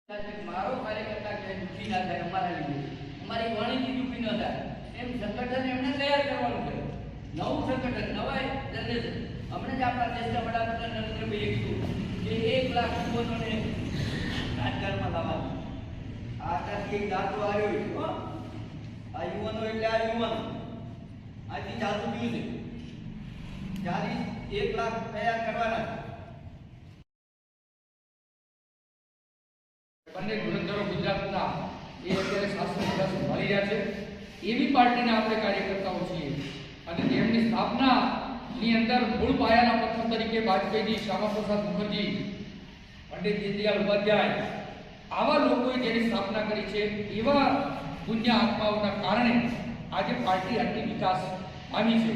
મારો કાર્યકર્તા કે દુઃખી ના થાય અમારા લીધે, અમારી વાણીથી દુઃખી ન થાય એમ સંગઠન એમણે તૈયાર કરવાનું છે. નવું સંગઠન, નવા જનરેશન. હમણાં જ આપણા દેશના વડાપ્રધાન નરેન્દ્રભાઈએ કીધું કે 1 લાખ યુવાનોને રાજકારણમાં લાવવાનું. આથી એક દાખલો આવ્યો છે. આ યુવાનો એટલે આ યુવાનો આજથી ચાલતું થયું છે. જ્યારે 1 લાખ તૈયાર કરવાના. બંને ધુરંધરો ગુજરાતના એ અત્યારે શાસન સંભાળી રહ્યા છે. એવી પાર્ટીના આપણે કાર્યકર્તાઓ છીએ અને તેમની સ્થાપનાની અંદર મૂળ પાયાના પથ્થર તરીકે વાજપેયીજી, શ્યામાપ્રસાદ મુખર્જી, પંડિત દીનદયાળ ઉપાધ્યાય આવા લોકોએ જેની સ્થાપના કરી છે, એવા પુણ્ય આત્માઓના કારણે આજે પાર્ટી આટલી વિકાસ પામી છે.